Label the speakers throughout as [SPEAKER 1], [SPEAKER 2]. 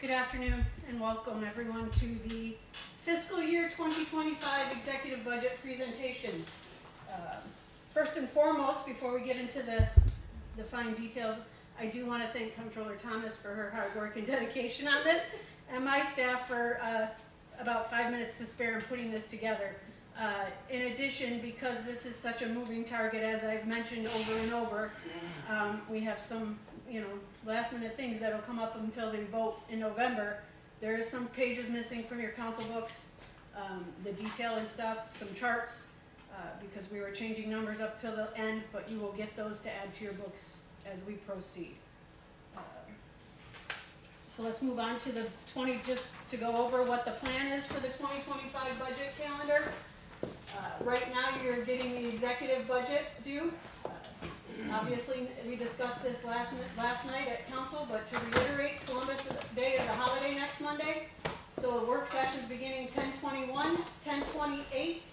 [SPEAKER 1] Good afternoon and welcome everyone to the fiscal year 2025 executive budget presentation. First and foremost, before we get into the fine details, I do want to thank Comptroller Thomas for her hard work and dedication on this, and my staff for about 5 minutes to spare in putting this together. In addition, because this is such a moving target, as I've mentioned over and over, we have some last minute things that'll come up until they vote in November. There is some pages missing from your council books, the detail and stuff, some charts, because we were changing numbers up till the end, but you will get those to add to your books as we proceed. So let's move on to the just to go over what the plan is for the 2025 budget calendar. Right now you're getting the executive budget due. Obviously, we discussed this last night at council, but to reiterate, Columbus Day is a holiday next Monday. So work sessions beginning 10/21, 10/28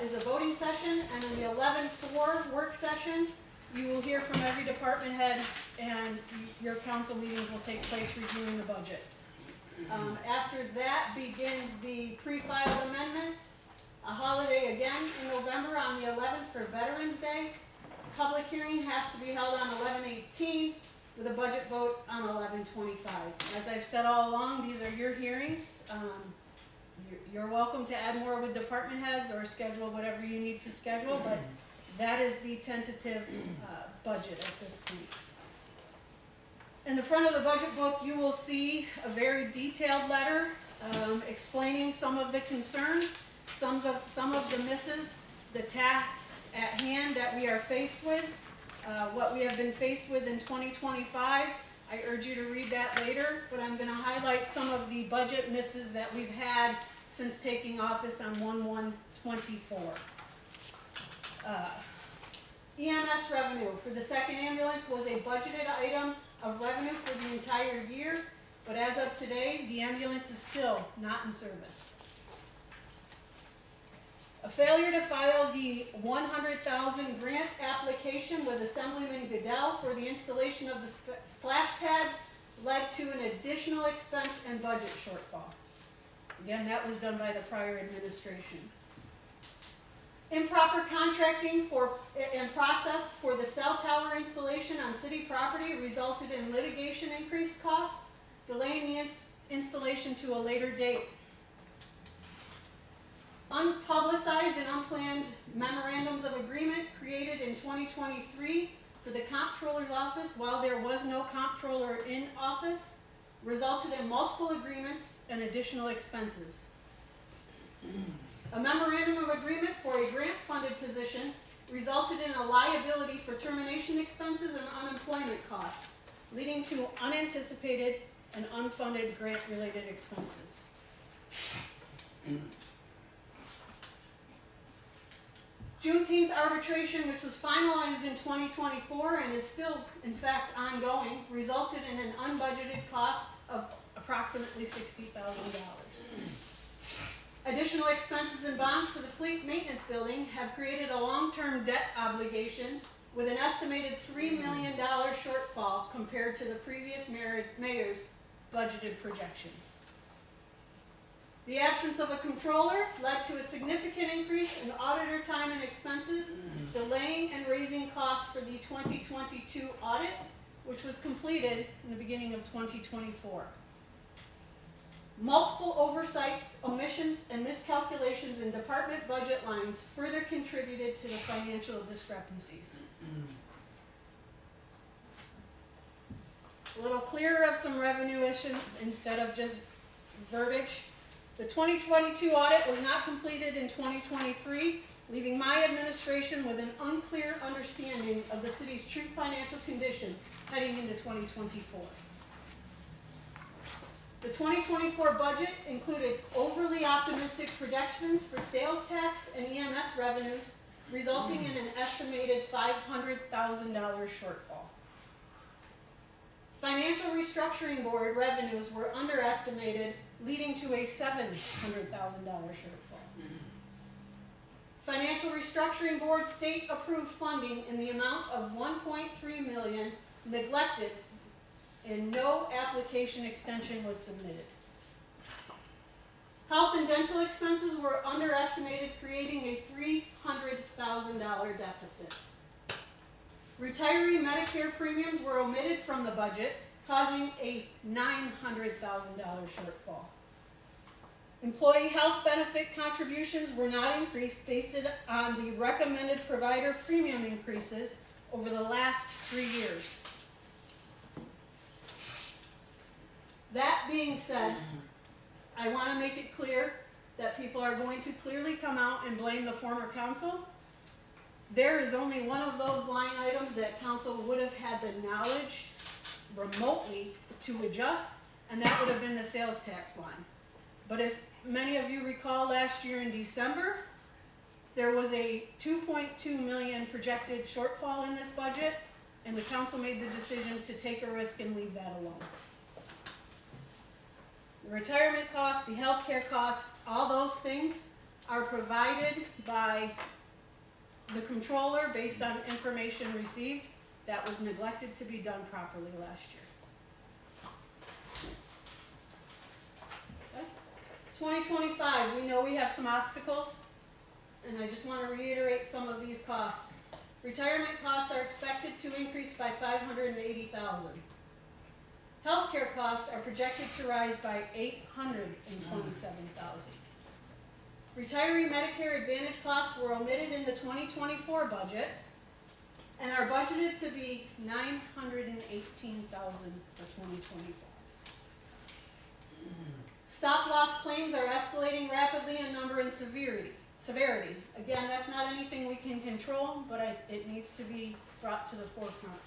[SPEAKER 1] is a voting session, and in the 11/4 work session, you will hear from every department head, and your council meetings will take place reviewing the budget. After that begins the pre-filed amendments, a holiday again in November on the 11th for Veterans Day. Public hearing has to be held on 11/18 with a budget vote on 11/25. As I've said all along, these are your hearings. You're welcome to add more with department heads or schedule whatever you need to schedule, but that is the tentative budget at this point. In the front of the budget book, you will see a very detailed letter explaining some of the concerns, some of the misses, the tasks at hand that we are faced with, what we have been faced with in 2025. I urge you to read that later, but I'm going to highlight some of the budget misses that we've had since taking office on 1/1/24. EMS revenue for the second ambulance was a budgeted item of revenue for the entire year, but as of today, the ambulance is still not in service. A failure to file the $100,000 grant application with Assemblyman Goodell for the installation of the splash pads led to an additional expense and budget shortfall. Again, that was done by the prior administration. Improper contracting and process for the cell tower installation on city property resulted in litigation increased costs, delaying the installation to a later date. Unpublicized and unplanned memorandums of agreement created in 2023 for the comptroller's office while there was no comptroller in office resulted in multiple agreements and additional expenses. A memorandum of agreement for a grant-funded position resulted in a liability for termination expenses and unemployment costs, leading to unanticipated and unfunded grant-related expenses. Juneteenth arbitration, which was finalized in 2024 and is still, in fact, ongoing, resulted in an unbudgeted cost of approximately $60,000. Additional expenses and bonds for the fleet maintenance building have created a long-term debt obligation with an estimated $3 million shortfall compared to the previous mayor's budgeted projections. The absence of a controller led to a significant increase in auditor time and expenses, delaying and raising costs for the 2022 audit, which was completed in the beginning of 2024. Multiple oversights, omissions, and miscalculations in department budget lines further contributed to the financial discrepancies. A little clearer of some revenue issues instead of just verbiage. The 2022 audit was not completed in 2023, leaving my administration with an unclear understanding of the city's true financial condition heading into 2024. The 2024 budget included overly optimistic projections for sales tax and EMS revenues, resulting in an estimated $500,000 shortfall. Financial Restructuring Board revenues were underestimated, leading to a $700,000 shortfall. Financial Restructuring Board state-approved funding in the amount of $1.3 million neglected and no application extension was submitted. Health and dental expenses were underestimated, creating a $300,000 deficit. Retiree Medicare premiums were omitted from the budget, causing a $900,000 shortfall. Employee health benefit contributions were not increased based on the recommended provider premium increases over the last 3 years. That being said, I want to make it clear that people are going to clearly come out and blame the former council. There is only one of those line items that council would have had the knowledge remotely to adjust, and that would have been the sales tax line. But if many of you recall last year in December, there was a $2.2 million projected shortfall in this budget, and the council made the decision to take a risk and leave that alone. The retirement costs, the healthcare costs, all those things are provided by the controller based on information received that was neglected to be done properly last year. Okay. 2025, we know we have some obstacles, and I just want to reiterate some of these costs. Retirement costs are expected to increase by $580,000. Healthcare costs are projected to rise by $827,000. Retiree Medicare Advantage costs were omitted in the 2024 budget and are budgeted to be $918,000 for 2024. Stop loss claims are escalating rapidly in number and severity. Again, that's not anything we can control, but it needs to be brought to the forefront.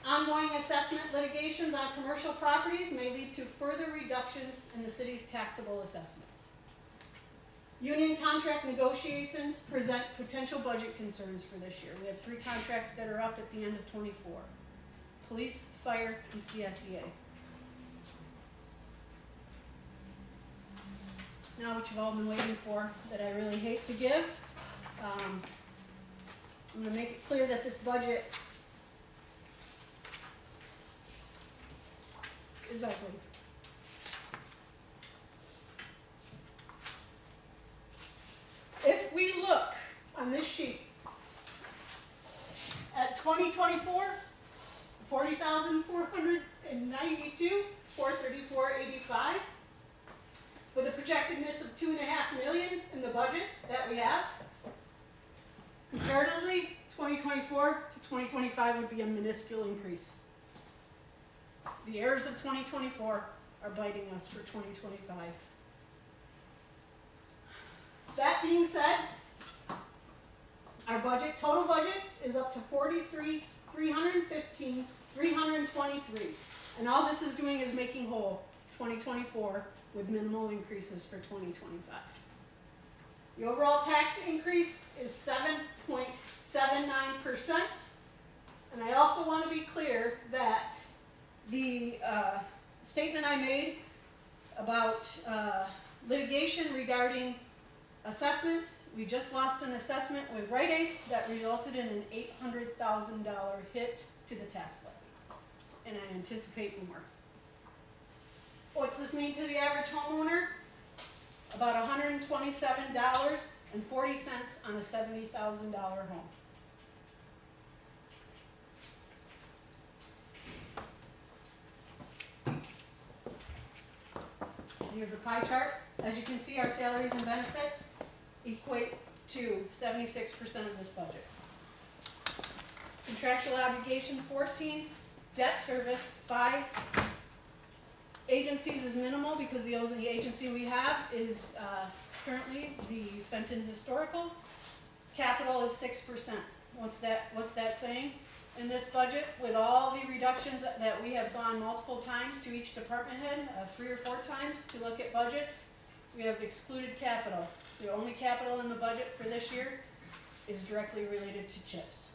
[SPEAKER 1] Ongoing assessment litigations on commercial properties may lead to further reductions in the city's taxable assessments. Union contract negotiations present potential budget concerns for this year. We have 3 contracts that are up at the end of 24. Police, fire, and CSEA. Now what you've all been waiting for that I really hate to give. I'm going to make it clear that this budget is ugly. If we look on this sheet at 2024, 40,492, 434.85, with a projectedness of $2.5 million in the budget that we have, comparatively, 2024 to 2025 would be a minuscule increase. The errors of 2024 are biting us for 2025. That being said, our budget, total budget, is up to $43,315,323, and all this is doing is making whole 2024 with minimal increases for 2025. The overall tax increase is 7.79%, and I also want to be clear that the statement I made about litigation regarding assessments, we just lost an assessment with Rite Aid that resulted in an $800,000 hit to the tax levy, and I anticipate more. What's this mean to the average homeowner? About $127.40 on a $70,000 home. Here's a pie chart. As you can see, our salaries and benefits equate to 76% of this budget. Contractual obligations, 14. Debt service, 5. Agencies is minimal because the only agency we have is currently the Fenton Historical. Capital is 6%. What's that saying? In this budget, with all the reductions that we have gone multiple times to each department head, 3 or 4 times to look at budgets, we have excluded capital. The only capital in the budget for this year is directly related to CHIPS.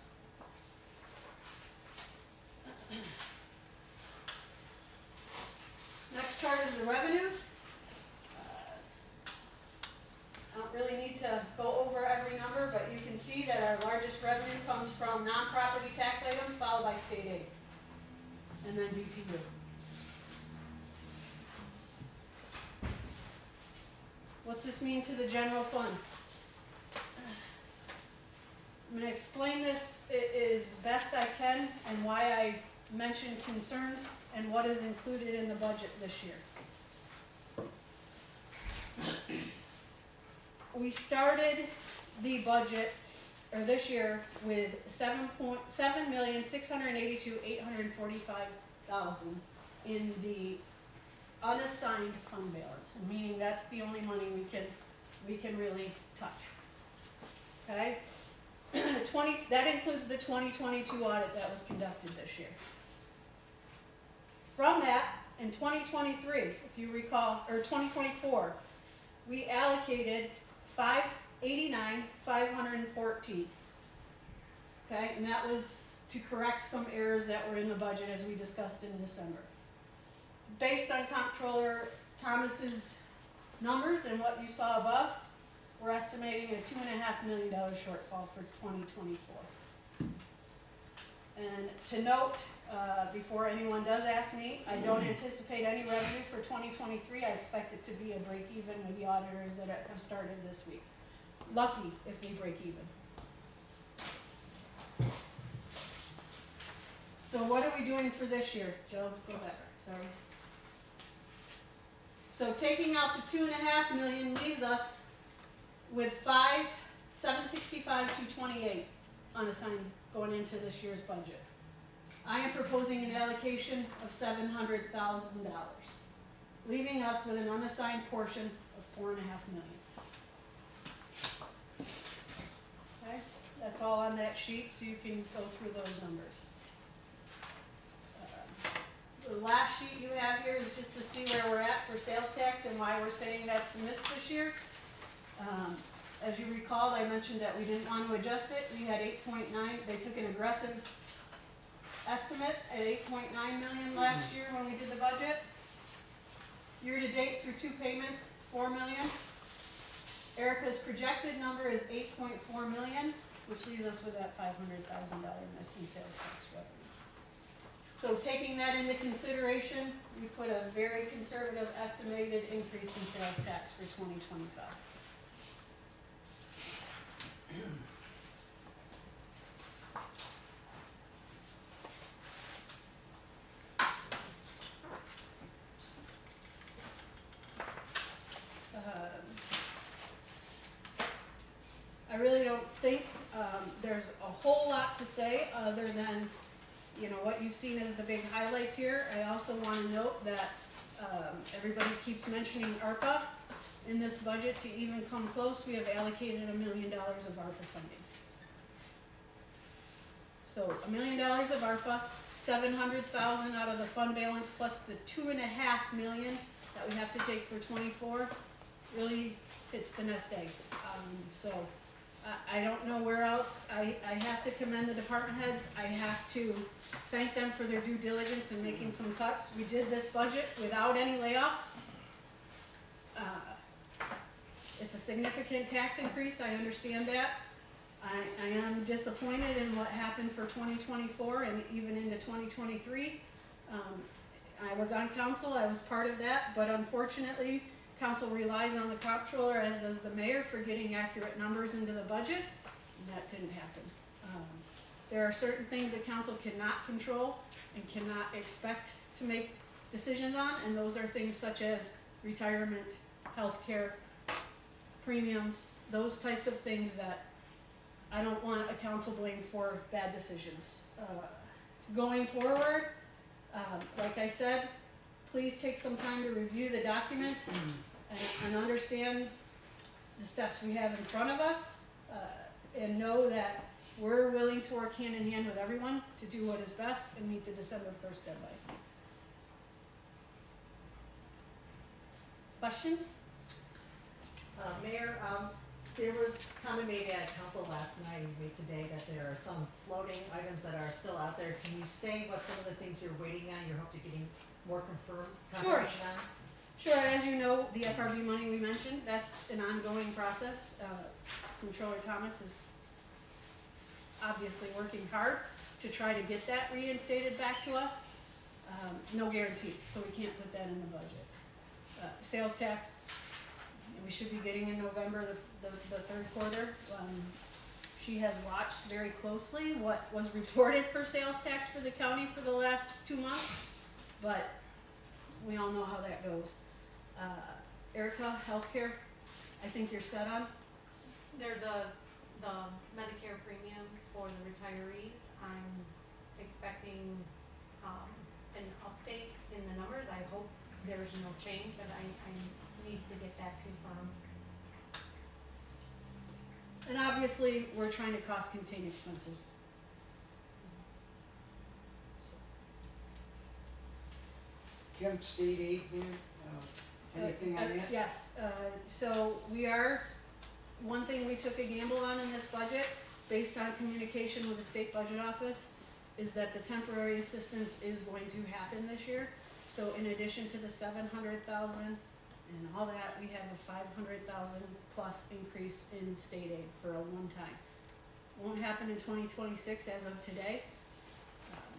[SPEAKER 1] Next chart is the revenues. I don't really need to go over every number, but you can see that our largest revenue comes from non-property tax items, followed by state aid. and then BPU. What's this mean to the general fund? I'm going to explain this as best I can and why I mentioned concerns and what is included in the budget this year. We started the budget, or this year, with $7,682,845 in the unassigned fund balance, meaning that's the only money we can really touch. Okay? That includes the 2022 audit that was conducted this year. From that, in 2023, if you recall, or 2024, we allocated $589,514. Okay, and that was to correct some errors that were in the budget as we discussed in December. Based on Comptroller Thomas's numbers and what you saw above, we're estimating a $2.5 million shortfall for 2024. And to note, before anyone does ask me, I don't anticipate any revenue for 2023. I expect it to be a break even with the auditors that have started this week. Lucky if we break even. So what are we doing for this year? Joe, go back, sorry. So taking out the $2.5 million leaves us with $5,765,228 unassigned going into this year's budget. I am proposing an allocation of $700,000, leaving us with an unassigned portion of $4.5 million. Okay, that's all on that sheet, so you can go through those numbers. The last sheet you have here is just to see where we're at for sales tax and why we're saying that's the miss this year. As you recall, I mentioned that we didn't want to adjust it. We had 8.9, they took an aggressive estimate at 8.9 million last year when we did the budget. Year to date through 2 payments, 4 million. Erica's projected number is 8.4 million, which leaves us with that $500,000 miss in sales tax revenue. So taking that into consideration, we put a very conservative estimated increase in sales tax for 2025. I really don't think there's a whole lot to say other than, you know, what you've seen as the big highlights here. I also want to note that everybody keeps mentioning ARPA. In this budget, to even come close, we have allocated $1 million of ARPA funding. So $1 million of ARPA, $700,000 out of the fund balance, plus the $2.5 million that we have to take for 24, really hits the nest egg. I don't know where else. I have to commend the department heads. I have to thank them for their due diligence in making some cuts. We did this budget without any layoffs. It's a significant tax increase, I understand that. I am disappointed in what happened for 2024 and even into 2023. I was on council, I was part of that, but unfortunately, council relies on the comptroller, as does the mayor, for getting accurate numbers into the budget, and that didn't happen. There are certain things that council cannot control and cannot expect to make decisions on, and those are things such as retirement, healthcare, premiums, those types of things that I don't want a council blamed for bad decisions. Going forward, like I said, please take some time to review the documents and understand the steps we have in front of us, and know that we're willing to work hand in hand with everyone to do what is best and meet the December 1st deadline. Questions?
[SPEAKER 2] Mayor, there was comment made at council last night, made today, that there are some floating items that are still out there. Can you say what some of the things you're waiting on, you're hoping to getting more confirmation on?
[SPEAKER 1] Sure, as you know, the FRB money we mentioned, that's an ongoing process. Comptroller Thomas is obviously working hard to try to get that reinstated back to us. No guarantee, so we can't put that in the budget. Sales tax, we should be getting in November, the third quarter. She has watched very closely what was reported for sales tax for the county for the last 2 months, but we all know how that goes. Erica, healthcare, I think you're set on.
[SPEAKER 3] There's the Medicare premiums for the retirees. I'm expecting, an update in the numbers. I hope there's no change, but I need to get that confirmed.
[SPEAKER 1] And obviously, we're trying to cost contain expenses.
[SPEAKER 4] Kim, state aid, anything on that?
[SPEAKER 1] Yes, so one thing we took a gamble on in this budget, based on communication with the state budget office, is that the temporary assistance is going to happen this year. So in addition to the 700,000 and all that, we have a 500,000 plus increase in state aid for a one time. Won't happen in 2026 as of today.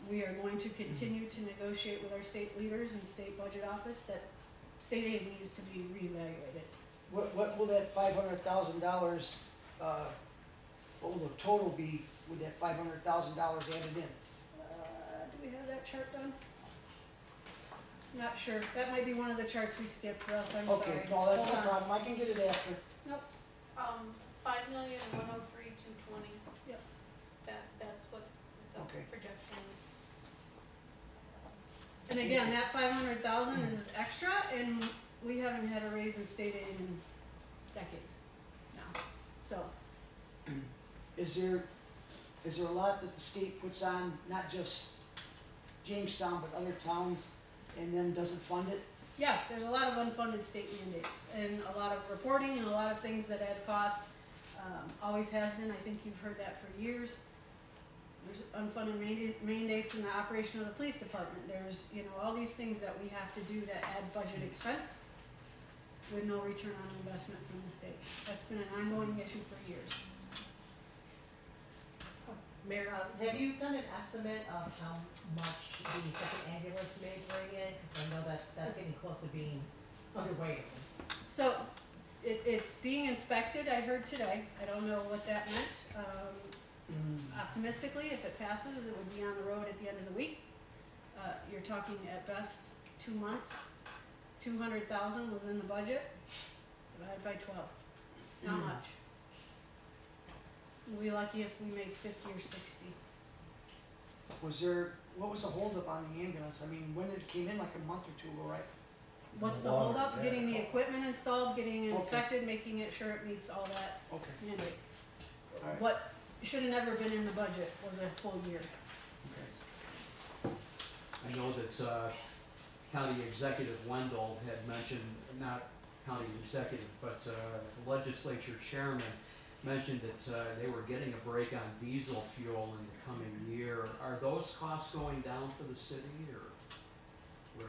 [SPEAKER 1] We are going to continue to negotiate with our state leaders and state budget office that state aid needs to be reevaluated.
[SPEAKER 4] What will that $500,000, what will the total be with that $500,000 added in?
[SPEAKER 1] Do we have that chart done? Not sure. That might be one of the charts we skipped, Russ, I'm sorry.
[SPEAKER 4] Okay, no, that's
[SPEAKER 1] Hold
[SPEAKER 4] no
[SPEAKER 1] on.
[SPEAKER 4] problem, I can get it after.
[SPEAKER 1] Nope.
[SPEAKER 3] 5,103,220.
[SPEAKER 1] Yep.
[SPEAKER 3] That's what the
[SPEAKER 4] Okay.
[SPEAKER 3] projection is.
[SPEAKER 1] And again, that 500,000 is extra, and we haven't had a raise in state aid in decades now. So,
[SPEAKER 4] Is there a lot that the state puts on, not just Jamestown, but other towns, and then doesn't fund it?
[SPEAKER 1] yes, there's a lot of unfunded state mandates, and a lot of reporting, and a lot of things that add cost. Always has been, I think you've heard that for years. There's unfunded mandates in the operation of the police department. There's, all these things that we have to do that add budget expense with no return on investment from the state. That's been an ongoing issue for years.
[SPEAKER 2] Mayor, have you done an estimate of how much the second ambulance may bring in? Cause I know that that's getting close to being underway.
[SPEAKER 1] So, it's being inspected, I heard today. I don't know what that meant. Optimistically, if it passes, it would be on the road at the end of the week. You're talking at best 2 months. 200,000 was in the budget, divided by 12. Not much. We'll be lucky if we make 50 or 60.
[SPEAKER 4] What was the holdup on the ambulance? I mean, when it came in, like a month or two ago, right?
[SPEAKER 1] What's the holdup? Getting the equipment installed, getting it inspected, making it sure it meets all that
[SPEAKER 4] Okay,
[SPEAKER 1] mandate.
[SPEAKER 4] Alright.
[SPEAKER 1] What should have never been in the budget was a full year.
[SPEAKER 4] okay.
[SPEAKER 5] I know that County Executive Wendell had mentioned, not County Executive, but the Legislature Chairman mentioned that they were getting a break on diesel fuel in the coming year. Are those costs going down for the city, or?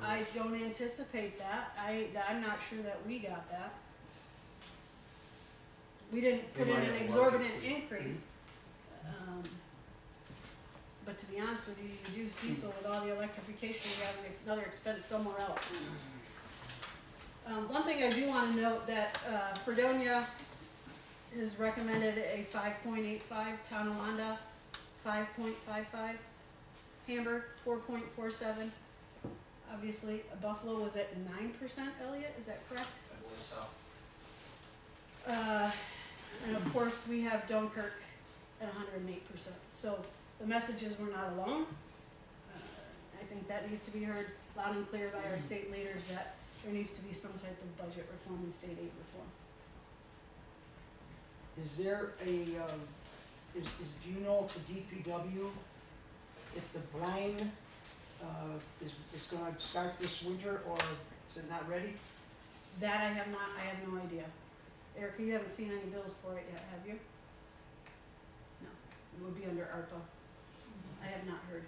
[SPEAKER 1] I don't anticipate that. I'm not sure that we got that. We didn't
[SPEAKER 5] They
[SPEAKER 1] put in
[SPEAKER 5] might
[SPEAKER 1] an
[SPEAKER 5] have
[SPEAKER 1] exorbitant
[SPEAKER 5] budgeted.
[SPEAKER 1] increase. But to be honest with you, you use diesel with all the electrification, you have another expense somewhere else. One thing I do wanna note that, Fredonia has recommended a 5.85, Tonawanda 5.55, Hamburg 4.47. Obviously, Buffalo was at 9%, Elliot, is that correct?
[SPEAKER 6] I believe so.
[SPEAKER 1] And of course, we have Dunkirk at 108%. So the message is we're not alone. I think that needs to be heard loud and clear by our state leaders that there needs to be some type of budget reform and state aid reform.
[SPEAKER 4] Is there do you know if the DPW, if the brine, is gonna start this winter, or is it not ready?
[SPEAKER 1] That I have no idea. Erica, you haven't seen any bills for it yet, have you? No, it would be under ARPA. I have not heard.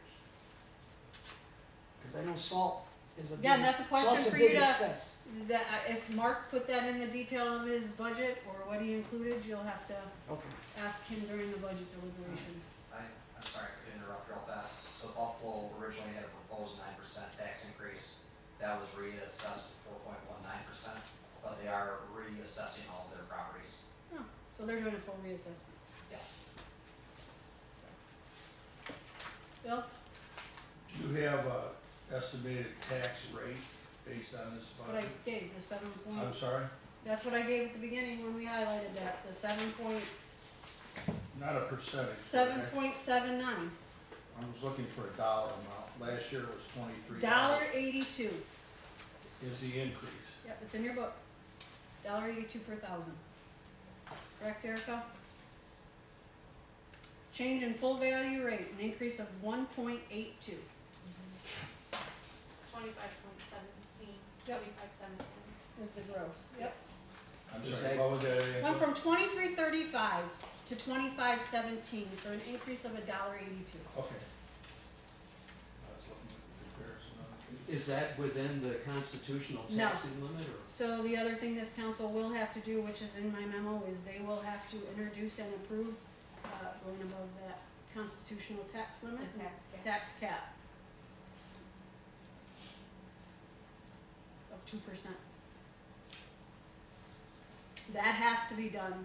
[SPEAKER 4] Cause I know salt is a big,
[SPEAKER 1] Again, that's a question
[SPEAKER 4] salt's a
[SPEAKER 1] for
[SPEAKER 4] big
[SPEAKER 1] you to,
[SPEAKER 4] expense.
[SPEAKER 1] if Mark put that in the detail of his budget, or what he included, you'll have to
[SPEAKER 4] Okay.
[SPEAKER 1] ask him during the budget deliberations.
[SPEAKER 6] I'm sorry to interrupt real fast. So Buffalo originally had a proposed 9% tax increase, that was reassessed to 4.19%, but they are reassessing all of their properties,
[SPEAKER 1] Oh, so they're doing a full reassessment.
[SPEAKER 6] yes.
[SPEAKER 1] Bill?
[SPEAKER 7] Do you have a estimated tax rate based on this
[SPEAKER 1] What I
[SPEAKER 7] budget?
[SPEAKER 1] gave, the 7
[SPEAKER 7] I'm
[SPEAKER 1] point,
[SPEAKER 7] sorry,
[SPEAKER 1] that's what I gave at the beginning when we highlighted that, the 7.79.
[SPEAKER 7] not a percentage. okay? I was looking for a dollar amount. Last year it was $23.
[SPEAKER 1] $1.82.
[SPEAKER 7] Is the increase.
[SPEAKER 1] Yep, it's in your book. $1.82 per thousand. Correct, Erica? Change in full value rate, an increase of 1.82.
[SPEAKER 3] 25.17,
[SPEAKER 1] Yep.
[SPEAKER 3] 25.17.
[SPEAKER 1] Is the gross. Yep.
[SPEAKER 7] I'm
[SPEAKER 5] Is
[SPEAKER 7] sorry,
[SPEAKER 5] that-
[SPEAKER 7] what was that again?
[SPEAKER 1] Went from 23.35 to 25.17 for an increase of $1.82.
[SPEAKER 7] Okay. I was looking at the comparison on it.
[SPEAKER 5] Is that within the constitutional
[SPEAKER 1] No.
[SPEAKER 5] taxing limit, or?
[SPEAKER 1] So the other thing this council will have to do, which is in my memo, is they will have to introduce and approve, going above that constitutional tax limit.
[SPEAKER 3] The tax cap.
[SPEAKER 1] Tax cap. Of 2%. That has to be done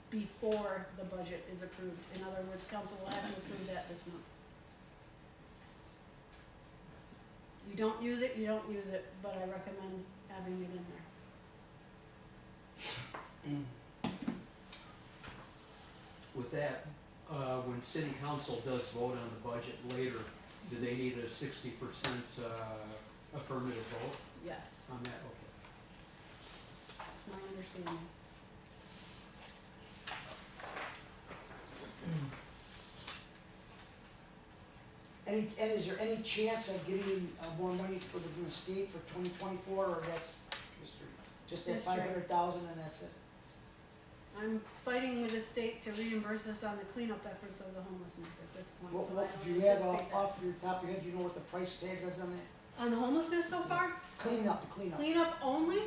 [SPEAKER 1] before the budget is approved. In other words, council will have to approve that this month. You don't use it, you don't use it, but I recommend having it in there.
[SPEAKER 5] With that, when city council does vote on the budget later, do they need a 60% affirmative vote
[SPEAKER 1] Yes,
[SPEAKER 5] on that? Okay.
[SPEAKER 1] that's my understanding.
[SPEAKER 4] And is there any chance of getting more money for the state for 2024, or that's just that
[SPEAKER 1] That's true.
[SPEAKER 4] 500,000 and that's it?
[SPEAKER 1] I'm fighting with the state to reimburse us on the cleanup efforts of the homelessness at this point,
[SPEAKER 4] What,
[SPEAKER 1] so I
[SPEAKER 4] what, do
[SPEAKER 1] don't
[SPEAKER 4] you have
[SPEAKER 1] anticipate that.
[SPEAKER 4] off your top of your head, do you know what the price tag is on that?
[SPEAKER 1] On the homelessness so far?
[SPEAKER 4] Cleanup.
[SPEAKER 1] Cleanup only,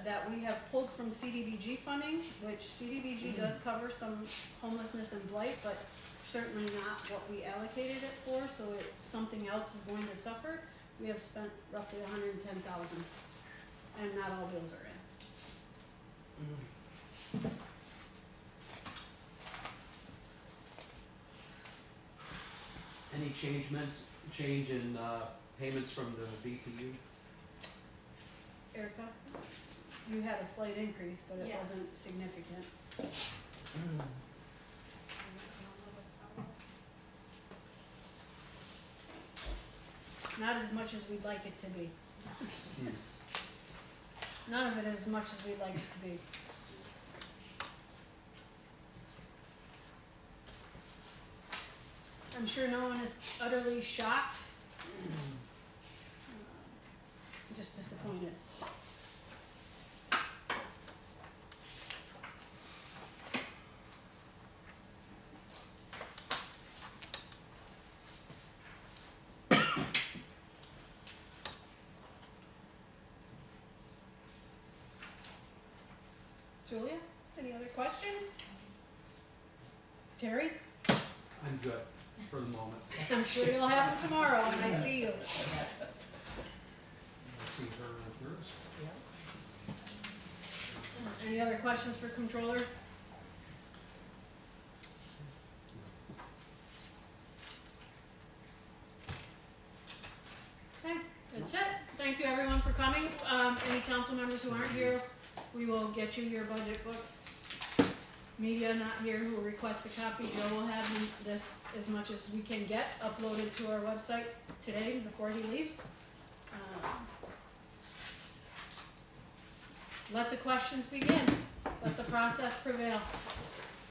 [SPEAKER 1] that we have pulled from CDBG funding, which CDBG does cover some homelessness and blight, but certainly not what we allocated it for, so if something else is going to suffer, we have spent roughly 110,000, and not all bills are in.
[SPEAKER 5] Any change in payments from the BPU?
[SPEAKER 1] Erica, you had a slight increase, but it
[SPEAKER 3] Yes.
[SPEAKER 1] wasn't significant. Not as much as we'd like it to be. None of it as much as we'd like it to be. I'm sure no one is utterly shocked. Just disappointed. Julia, any other questions? Terry?
[SPEAKER 5] I'm good for the moment.
[SPEAKER 1] I'm sure you'll have them tomorrow when I see you.
[SPEAKER 5] I see her on Thursday.
[SPEAKER 1] Any other questions for controller? Okay, that's it. Thank you everyone for coming. Any council members who aren't here, we will get you your budget books. Media not here who will request a copy, Joe will have this as much as we can get uploaded to our website today before he leaves. Let the questions begin. Let the process prevail.